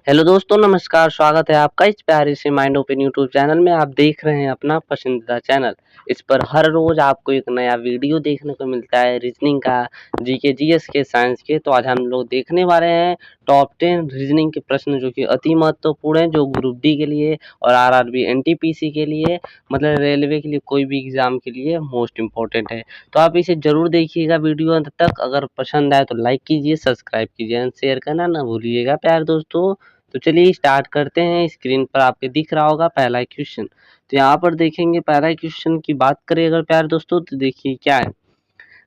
Hello दोस्तों, नमस्कार। स्वागत है आपका इस प्यारे से माइंड ओपन यूट्यूब चैनल में। आप देख रहे हैं अपना पसंदीदा चैनल। इस पर हर रोज आपको एक नया वीडियो देखने को मिलता है, रीजनिंग का, जीके, जीएस के, साइंस के। तो आज हम लोग देखने वाले हैं टॉप 10 रीजनिंग के प्रश्न जो कि अति महत्वपूर्ण है, जो ग्रुप डी के लिए और आरआरबी एनटीपीसी के लिए, मतलब रेलवे के लिए, कोई भी एग्जाम के लिए मोस्ट इंपॉर्टेंट है। तो आप इसे जरूर देखिएगा वीडियो अंत तक। अगर पसंद आए तो लाइक कीजिए, सब्सक्राइब कीजिए एंड शेयर करना ना भूलिएगा प्यार दोस्तों। तो चलिए स्टार्ट करते हैं। स्क्रीन पर आपके दिख रहा होगा पहला क्वेश्चन। तो यहाँ पर देखेंगे पहला क्वेश्चन की बात करें अगर प्यार दोस्तों, तो देखिए क्या है।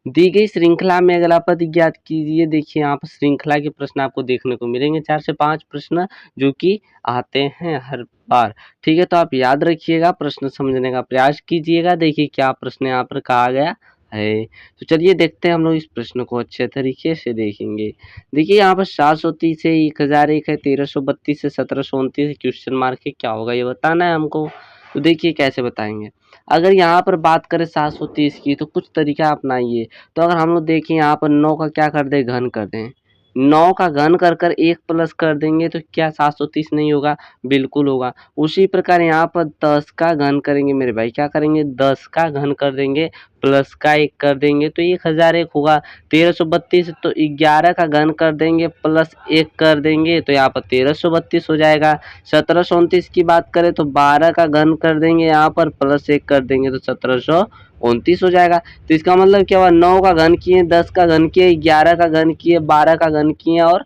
दी गई श्रृंखला में अगला पद ज्ञात कीजिए। देखिए यहाँ पर श्रृंखला के प्रश्न आपको देखने को मिलेंगे, 4 से 5 प्रश्न जो कि आते हैं हर बार। ठीक है, तो आप याद रखिएगा, प्रश्न समझने का प्रयास कीजिएगा। देखिए क्या प्रश्न यहाँ पर कहा गया है। तो चलिए देखते हैं, हम लोग इस प्रश्न को अच्छे तरीके से देखेंगे। देखिए यहाँ पर 730 से 1001 है, 1332 से 1729 क्वेश्चन मार्क है, क्या होगा ये बताना है हमको। तो देखिए कैसे बताएंगे। अगर यहाँ पर बात करें 730 की, तो कुछ तरीका अपनाइए। तो अगर हम लोग देखें यहाँ पर 9 का क्या कर दें, घन कर दें। 9 का घन कर कर 1 प्लस कर देंगे तो क्या 730 नहीं होगा? बिल्कुल होगा। उसी प्रकार यहाँ पर 10 का घन करेंगे मेरे भाई, क्या करेंगे, 10 का घन कर देंगे प्लस का 1 कर देंगे तो 1001 होगा। 1332 तो 11 का घन कर देंगे प्लस 1 कर देंगे तो यहाँ पर 1332 हो जाएगा। 1729 की बात करें तो 12 का घन कर देंगे यहाँ पर प्लस 1 कर देंगे तो 1729 हो जाएगा। तो इसका मतलब क्या हुआ, 9 का घन किए, 10 का घन किए, 11 का घन किए, 12 का घन किए और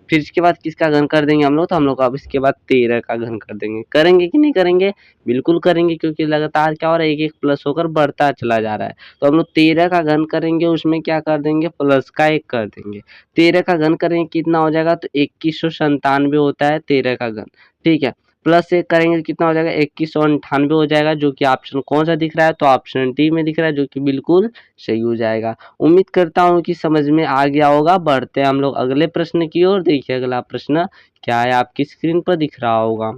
फिर इसके बाद किसका घन कर देंगे हम लोग, तो हम लोग अब इसके बाद 13 का घन कर देंगे। करेंगे कि नहीं करेंगे? बिल्कुल करेंगे, क्योंकि लगातार क्या हो रहा है, एक एक प्लस होकर बढ़ता चला जा रहा है। तो हम लोग 13 का घन करेंगे, उसमें क्या कर देंगे, प्लस का 1 कर देंगे। 13 का घन करेंगे कितना हो जाएगा, तो 2197 होता है 13 का घन। ठीक है, प्लस 1 करेंगे तो कितना हो जाएगा, 2198 हो जाएगा, जो कि ऑप्शन कौन सा दिख रहा है, तो ऑप्शन डी में दिख रहा है, जो कि बिल्कुल सही हो जाएगा। उम्मीद करता हूँ कि समझ में आ गया होगा। बढ़ते हैं हम लोग अगले प्रश्न की ओर। देखिए अगला प्रश्न क्या है, आपकी स्क्रीन पर दिख रहा होगा।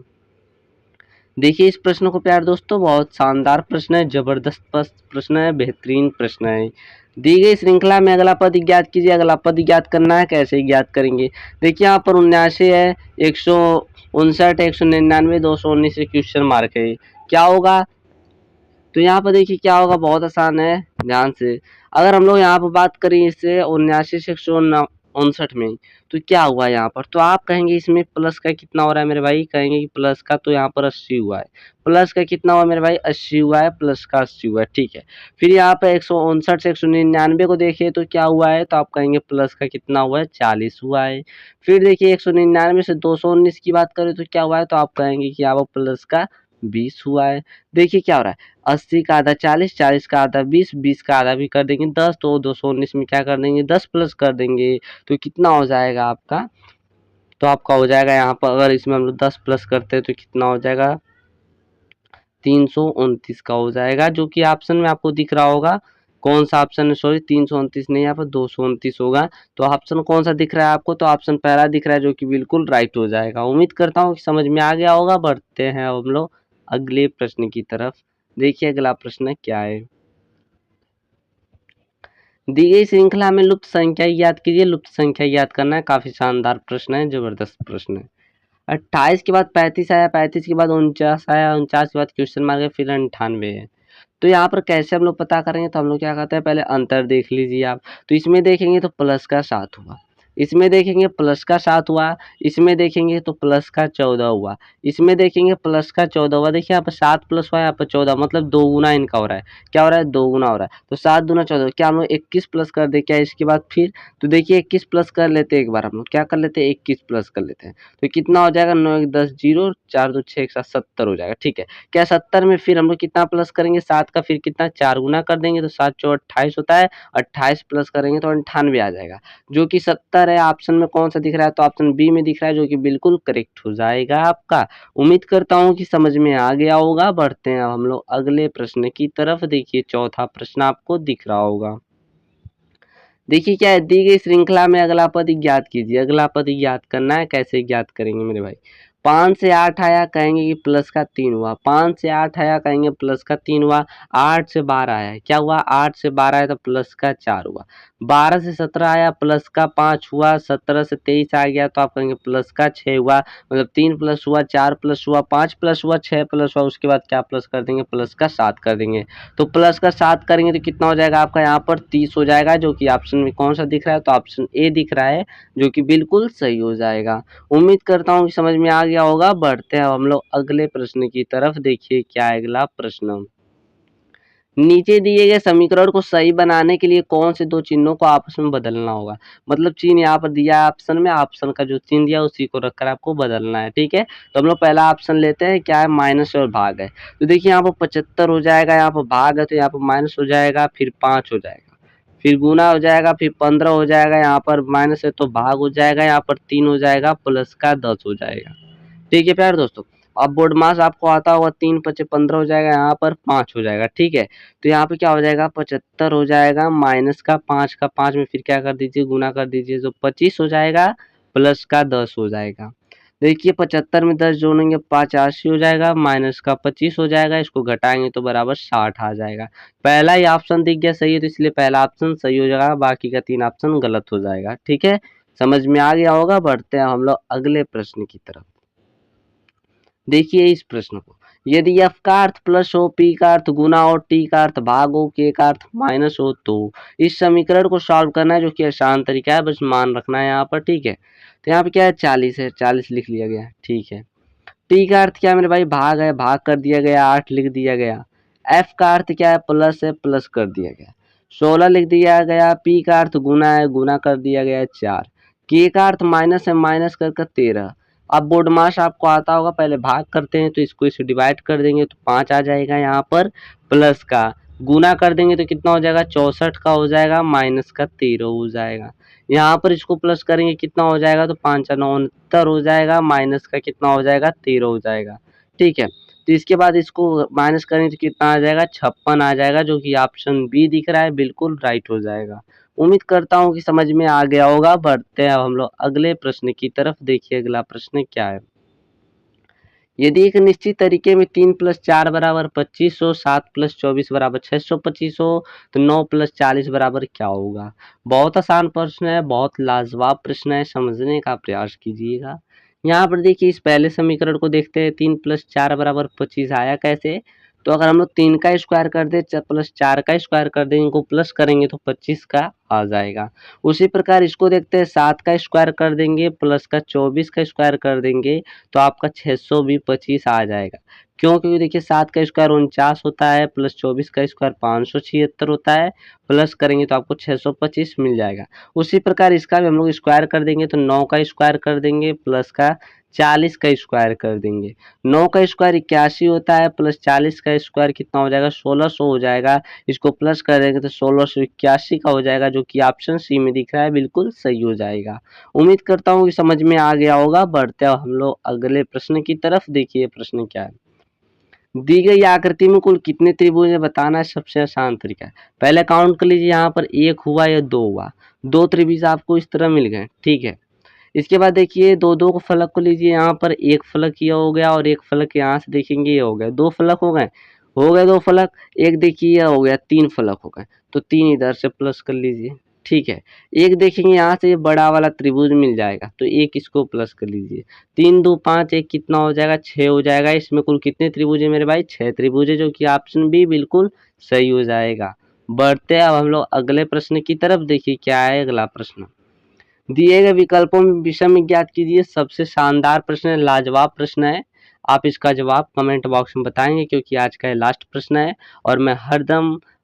देखिए इस प्रश्न को प्यार दोस्तों, बहुत शानदार प्रश्न है, जबरदस्त प्रश्न है, बेहतरीन प्रश्न है। दी गई श्रृंखला में अगला पद ज्ञात कीजिए। अगला पद ज्ञात करना है, कैसे ज्ञात करेंगे। देखिए यहाँ पर 79 है, 159, 199, 219 क्वेश्चन मार्क है, क्या होगा। तो यहाँ पर देखिए क्या होगा, बहुत आसान है, ध्यान से। अगर हम लोग यहाँ पर बात करें इससे 79 से 159 में, तो क्या हुआ यहाँ पर, तो आप कहेंगे इसमें प्लस का कितना हो रहा है मेरे भाई, कहेंगे कि प्लस का तो यहाँ पर 80 हुआ है। प्लस का कितना हुआ मेरे भाई, 80 हुआ है, प्लस का 80 हुआ है। ठीक है, फिर यहाँ पे 159 से 199 को देखिए तो क्या हुआ है, तो आप कहेंगे प्लस का कितना हुआ है, 40 हुआ है। फिर देखिए 199 से 219 की बात करें तो क्या हुआ है, तो आप कहेंगे कि यहाँ पर प्लस का 20 हुआ है। देखिए क्या हो रहा है, 80 का आधा 40, 40 का आधा 20, 20 का आधा भी कर देंगे 10, तो 219 में क्या कर देंगे, 10 प्लस कर देंगे तो कितना हो जाएगा आपका, तो आपका हो जाएगा यहाँ पर, अगर इसमें हम लोग 10 प्लस करते हैं तो कितना हो जाएगा, 329 का हो जाएगा, जो कि ऑप्शन में आपको दिख रहा होगा। कौन सा ऑप्शन है, सॉरी 329 नहीं, यहाँ पर 229 होगा। तो ऑप्शन कौन सा दिख रहा है आपको, तो ऑप्शन पहला दिख रहा है, जो कि बिल्कुल राइट हो जाएगा। उम्मीद करता हूँ कि समझ में आ गया होगा। बढ़ते हैं अब हम लोग अगले प्रश्न की तरफ। देखिए अगला प्रश्न क्या है। दी गई श्रृंखला में लुप्त संख्या याद कीजिए। लुप्त संख्या याद करना है, काफी शानदार प्रश्न है, जबरदस्त प्रश्न है। 28 के बाद 35 आया, 35 के बाद 49 आया, 49 के बाद क्वेश्चन मार्क है, फिर 98 है। तो यहाँ पर कैसे हम लोग पता करेंगे, तो हम लोग क्या करते हैं, पहले अंतर देख लीजिए आप। तो इसमें देखेंगे तो प्लस का 7 हुआ, इसमें देखेंगे प्लस का 7 हुआ, इसमें देखेंगे तो प्लस का 14 हुआ, इसमें देखेंगे प्लस का 14 हुआ। देखिए यहाँ पर 7 प्लस हुआ, यहाँ पर 14, मतलब 2 गुना इनका हो रहा है। क्या हो रहा है, 2 गुना हो रहा है। तो 7 दूना 14, क्या हम लोग 21 प्लस कर दे क्या इसके बाद फिर, तो देखिए 21 प्लस कर लेते हैं, एक बार हम लोग क्या कर लेते हैं, 21 प्लस कर लेते हैं। तो कितना हो जाएगा, 9 1 10 0, 4 2 6 1 7 70 हो जाएगा। ठीक है, क्या 70 में फिर हम लोग कितना प्लस करेंगे, 7 का फिर कितना 4 गुना कर देंगे तो 7 चौ 28 होता है, 28 प्लस करेंगे तो 98 आ जाएगा, जो कि 70 है। ऑप्शन में कौन सा दिख रहा है, तो ऑप्शन बी में दिख रहा है, जो कि बिल्कुल करेक्ट हो जाएगा आपका। उम्मीद करता हूँ कि समझ में आ गया होगा। बढ़ते हैं हम लोग अगले प्रश्न की तरफ। देखिए चौथा प्रश्न आपको दिख रहा होगा। देखिए क्या है, दी गई श्रृंखला में अगला पद ज्ञात कीजिए। अगला पद ज्ञात करना है, कैसे ज्ञात करेंगे मेरे भाई। 5 से 8 आया कहेंगे कि प्लस का 3 हुआ, 5 से 8 आया कहेंगे प्लस का 3 हुआ, 8 से 12 आया क्या हुआ, 8 से 12 आया तो प्लस का 4 हुआ, 12 से 17 आया प्लस का 5 हुआ, 17 से 23 आ गया तो आप कहेंगे प्लस का 6 हुआ। मतलब 3 प्लस हुआ, 4 प्लस हुआ, 5 प्लस हुआ, 6 प्लस हुआ, उसके बाद क्या प्लस कर देंगे, प्लस का 7 कर देंगे। तो प्लस का 7 करेंगे तो कितना हो जाएगा आपका यहाँ पर 30 हो जाएगा, जो कि ऑप्शन में कौन सा दिख रहा है, तो ऑप्शन ए दिख रहा है, जो कि बिल्कुल सही हो जाएगा। उम्मीद करता हूँ कि समझ में आ गया होगा। बढ़ते हैं हम लोग अगले प्रश्न की तरफ। देखिए क्या है अगला प्रश्न। नीचे दिए गए समीकरण को सही बनाने के लिए कौन से दो चिन्हों को आपस में बदलना होगा। मतलब चिन्ह यहाँ पर दिया है ऑप्शन में, ऑप्शन का जो चिन्ह दिया उसी को रखकर आपको बदलना है। ठीक है, तो हम लोग पहला ऑप्शन लेते हैं, क्या है, माइनस और भाग है। तो देखिए यहाँ पर 75 हो जाएगा, यहाँ पर भाग है तो यहाँ पर माइनस हो जाएगा, फिर 5 हो जाएगा, फिर गुना हो जाएगा, फिर 15 हो जाएगा, यहाँ पर माइनस है तो भाग हो जाएगा, यहाँ पर 3 हो जाएगा, प्लस का 10 हो जाएगा। ठीक है प्यारे दोस्तों, अब बोर्ड मास आपको आता होगा, 3 5 15 हो जाएगा, यहाँ पर 5 हो जाएगा। ठीक है, तो यहाँ पे क्या हो जाएगा, 75 हो जाएगा, माइनस का 5 का 5 में फिर क्या कर दीजिए, गुना कर दीजिए, तो 25 हो जाएगा, प्लस का 10 हो जाएगा। देखिए 75 में 10 जोड़ेंगे 85 हो जाएगा, माइनस का 25 हो जाएगा, इसको घटाएंगे तो बराबर 60 आ जाएगा। पहला ही ऑप्शन दिख गया सही है, तो इसलिए पहला ऑप्शन सही हो जाएगा, बाकी का 3 ऑप्शन गलत हो जाएगा। ठीक है, समझ में आ गया होगा। बढ़ते हैं हम लोग अगले प्रश्न की तरफ। देखिए इस प्रश्न को, यदि f का अर्थ प्लस हो, p का अर्थ गुना हो, t का अर्थ भाग हो, k का अर्थ माइनस हो, तो इस समीकरण को सॉल्व करना है, जो कि आसान तरीका है, बस मान रखना है यहाँ पर। ठीक है, तो यहाँ पे क्या है, 40 है, 40 लिख लिया गया। ठीक है, t का अर्थ क्या है मेरे भाई, भाग है, भाग कर दिया गया, 8 लिख दिया गया। f का अर्थ क्या है, प्लस है, प्लस कर दिया गया, 16 लिख दिया गया। p का अर्थ गुना है, गुना कर दिया गया 4। k का अर्थ माइनस है, माइनस कर 13। अब बोर्ड मास आपको आता होगा, पहले भाग करते हैं तो इसको इसे डिवाइड कर देंगे तो 5 आ जाएगा, यहाँ पर प्लस का गुना कर देंगे तो कितना हो जाएगा, 64 का हो जाएगा, माइनस का 13 हो जाएगा। यहाँ पर इसको प्लस करेंगे कितना हो जाएगा, तो 5 69 हो जाएगा, माइनस का कितना हो जाएगा, 13 हो जाएगा। ठीक है, तो इसके बाद इसको माइनस करेंगे तो कितना आ जाएगा, 56 आ जाएगा, जो कि ऑप्शन बी दिख रहा है, बिल्कुल राइट हो जाएगा। उम्मीद करता हूँ कि समझ में आ गया होगा। बढ़ते हैं हम लोग अगले प्रश्न की तरफ। देखिए अगला प्रश्न क्या है। यदि एक निश्चित तरीके में 3 + 4 = 25 हो, 7 + 24 = 625 हो, तो 9 + 40 बराबर क्या होगा। बहुत आसान प्रश्न है, बहुत लाजवाब प्रश्न है, समझने का प्रयास कीजिएगा। यहाँ पर देखिए इस पहले समीकरण को देखते हैं, 3 + 4 = 25 आया कैसे। तो अगर हम लोग 3 का स्क्वायर कर दे प्लस 4 का स्क्वायर कर दें, इनको प्लस करेंगे तो 25 का आ जाएगा। उसी प्रकार इसको देखते हैं, 7 का स्क्वायर कर देंगे प्लस का 24 का स्क्वायर कर देंगे तो आपका 600 भी 25 आ जाएगा। क्यों, क्योंकि देखिए 7 का स्क्वायर 49 होता है, प्लस 24 का स्क्वायर 576 होता है, प्लस करेंगे तो आपको 625 मिल जाएगा। उसी प्रकार इसका भी हम लोग स्क्वायर कर देंगे तो 9 का स्क्वायर कर देंगे प्लस का 40 का स्क्वायर कर देंगे। 9 का स्क्वायर 81 होता है, प्लस 40 का स्क्वायर कितना हो जाएगा, 1600 हो जाएगा। इसको प्लस कर देंगे तो 1681 का हो जाएगा, जो कि ऑप्शन सी में दिख रहा है, बिल्कुल सही हो जाएगा। उम्मीद करता हूँ कि समझ में आ गया होगा। बढ़ते हैं हम लोग अगले प्रश्न की तरफ। देखिए प्रश्न क्या है। दी गई आकृति में कुल कितने त्रिभुज है बताना है, सबसे आसान तरीका है। पहले काउंट कर लीजिए, यहाँ पर 1 हुआ या 2 हुआ, 2 त्रिभुज आपको इस तरह मिल गए। ठीक है, इसके बाद देखिए 2 को फलक को लीजिए, यहाँ पर एक फलक ये हो गया और एक फलक यहाँ से देखेंगे ये हो गया, 2 फलक हो गए 2 फलक। एक देखिए ये हो गया, 3 फलक हो गए, तो 3 इधर से प्लस कर लीजिए। ठीक है, एक देखेंगे यहाँ से ये बड़ा वाला त्रिभुज मिल जाएगा, तो एक इसको प्लस कर लीजिए। 3 2 5, एक कितना हो जाएगा, 6 हो जाएगा। इसमें कुल कितने त्रिभुज है मेरे भाई, 6 त्रिभुज है, जो कि ऑप्शन बी बिल्कुल सही हो जाएगा। बढ़ते हैं अब हम लोग अगले प्रश्न की तरफ। देखिए क्या है अगला प्रश्न। दिए गए विकल्पों में विषम ज्ञात कीजिए। सबसे शानदार प्रश्न है, लाजवाब प्रश्न है। आप इसका जवाब कमेंट बॉक्स में बताएंगे, क्योंकि आज का ये लास्ट प्रश्न है और मैं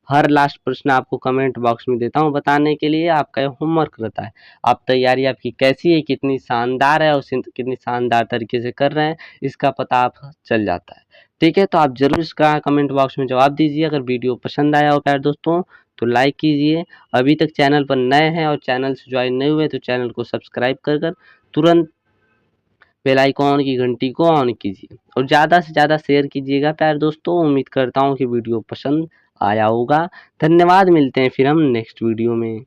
हर लास्ट प्रश्न आपको कमेंट बॉक्स में देता हूं बताने के लिए। आपका ये होमवर्क रहता है, आप तैयारी आपकी कैसी है, कितनी शानदार है और कितनी शानदार तरीके से कर रहे हैं, इसका पता आप चल जाता है। ठीक है, तो आप जरूर इसका कमेंट बॉक्स में जवाब दीजिए। अगर वीडियो पसंद आया हो प्यारे दोस्तों तो लाइक कीजिए। अभी तक चैनल पर नए हैं और चैनल से ज्वाइन नहीं हुए तो चैनल को सब्सक्राइब कर तुरंत बेल आइकॉन की घंटी को ऑन कीजिए और ज़्यादा से ज़्यादा शेयर कीजिएगा प्यारे दोस्तों। उम्मीद करता हूँ कि वीडियो पसंद आया होगा। धन्यवाद, मिलते हैं फिर हम नेक्स्ट वीडियो में।